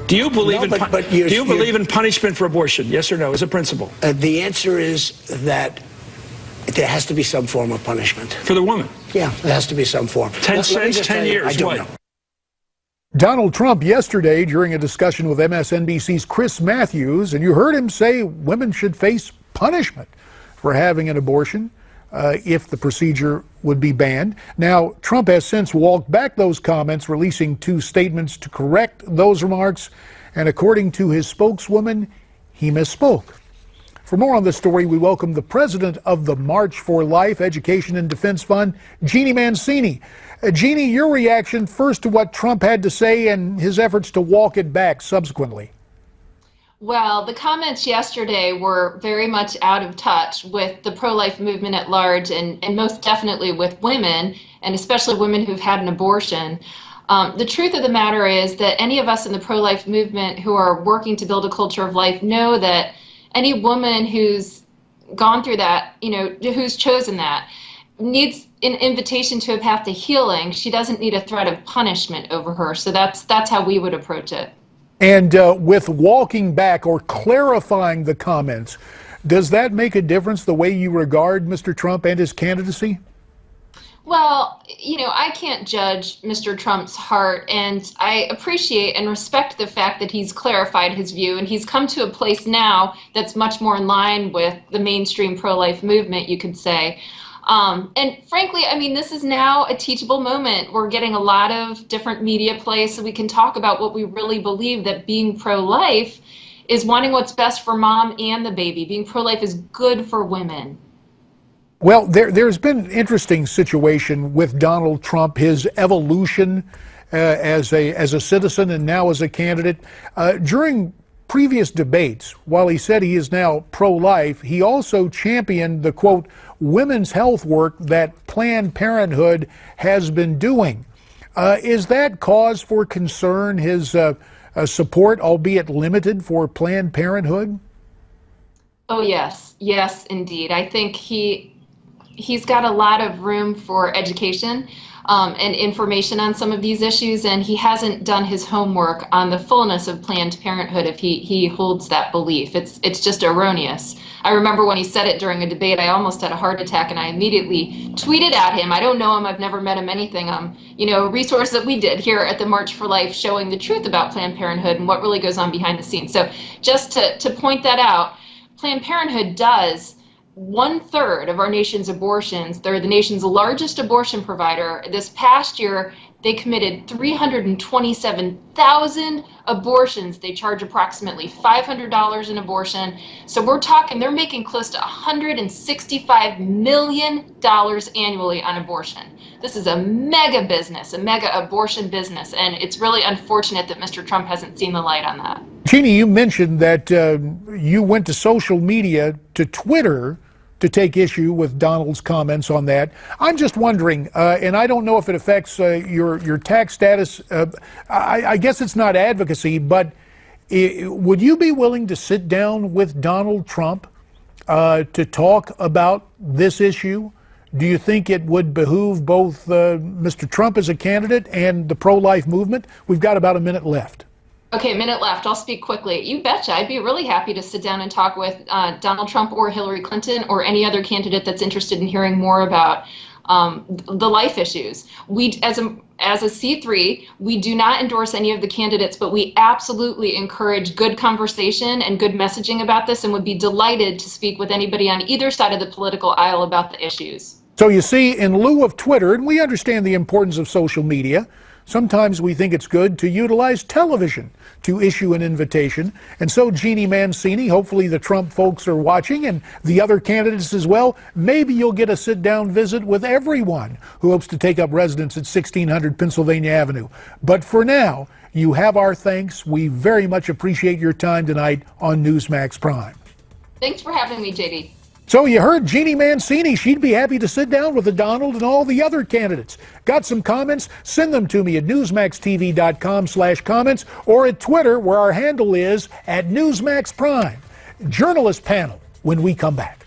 Do you believe No, do you believe in punishment for abortion? Yes or no, as a principle? The answer is that there has to be some form of punishment. For the woman? Yeah, there has to be some form. 10 cents, 10 years, I don't what? know. Donald Trump yesterday during a discussion with MSNBC's Chris Matthews, and you heard him say women should face punishment for having an abortion if the procedure would be banned. Now, Trump has since walked back those comments, releasing 2 statements to correct those remarks, and according to his spokeswoman, he misspoke. For more on this story, we welcome the president of the March for Life Education and Defense Fund, Jeanne Mancini. Jeanne, your reaction first to what Trump had to say and his efforts to walk it back subsequently. Well, the comments yesterday were very much out of touch with the pro-life movement at large, and most definitely with women, and especially women who've had an abortion. The truth of the matter is that any of us in the pro-life movement who are working to build a culture of life know that any woman who's gone through that, who's chosen that, needs an invitation to a path to healing. She doesn't need a threat of punishment over her. So that's how we would approach it. And with walking back or clarifying the comments, does that make a difference the way you regard Mr. Trump and his candidacy? Well, I can't judge Mr. Trump's heart, and I appreciate and respect the fact that he's clarified his view, and he's come to a place now that's much more in line with the mainstream pro-life movement, you could say. And frankly, this is now a teachable moment. We're getting a lot of different media play so we can talk about what we really believe, that being pro-life is wanting what's best for mom and the baby. Being pro-life is good for women. Well, there's been an interesting situation with Donald Trump, his evolution as a citizen and now as a candidate. During previous debates, while he said he is now pro-life, he also championed the, quote, women's health work that Planned Parenthood has been doing. Is that cause for concern, his support, albeit limited, for Planned Parenthood? Oh, yes. Yes, indeed. I think he's got a lot of room for education and information on some of these issues, and he hasn't done his homework on the fullness of Planned Parenthood if he holds that belief. It's just erroneous. I remember when he said it during a debate, I almost had a heart attack, and I immediately tweeted at him. I don't know him, I've never met him, anything. A resource that we did here at the March for Life showing the truth about Planned Parenthood and what really goes on behind the scenes. So just to point that out, Planned Parenthood does 1/3 of our nation's abortions. They're the nation's largest abortion provider. This past year, they committed 327,000 abortions. They charge approximately $500 an abortion. So we're talking, they're making close to $165 million annually on abortion. This is a mega business, a mega abortion business, and it's really unfortunate that Mr. Trump hasn't seen the light on that. Jeanne, you mentioned that you went to social media, to Twitter, to take issue with Donald's comments on that. I'm just wondering, and I don't know if it affects your tax status. I guess it's not advocacy, but would you be willing to sit down with Donald Trump to talk about this issue? Do you think it would behoove both Mr. Trump as a candidate and the pro-life movement? We've got about a minute left. Okay, a minute left. I'll speak quickly. You betcha. I'd be really happy to sit down and talk with Donald Trump or Hillary Clinton or any other candidate that's interested in hearing more about the life issues. We, as a C3, we do not endorse any of the candidates, but we absolutely encourage good conversation and good messaging about this, and would be delighted to speak with anybody on either side of the political aisle about the issues. So you see, in lieu of Twitter, and we understand the importance of social media, sometimes we think it's good to utilize television to issue an invitation. And so, Jeanne Mancini, hopefully the Trump folks are watching, and the other candidates as well. Maybe you'll get a sit-down visit with everyone who hopes to take up residence at 1600 Pennsylvania Avenue. But for now, you have our thanks. We very much appreciate your time tonight on Newsmax Prime. Thanks for having me, JD. So you heard Jeanne Mancini. She'd be happy to sit down with the Donald and all the other candidates. Got some comments? Send them to me at newsmaxtv.com/comments or at Twitter, where our handle is @NewsmaxPrime. Journalist panel when we come back.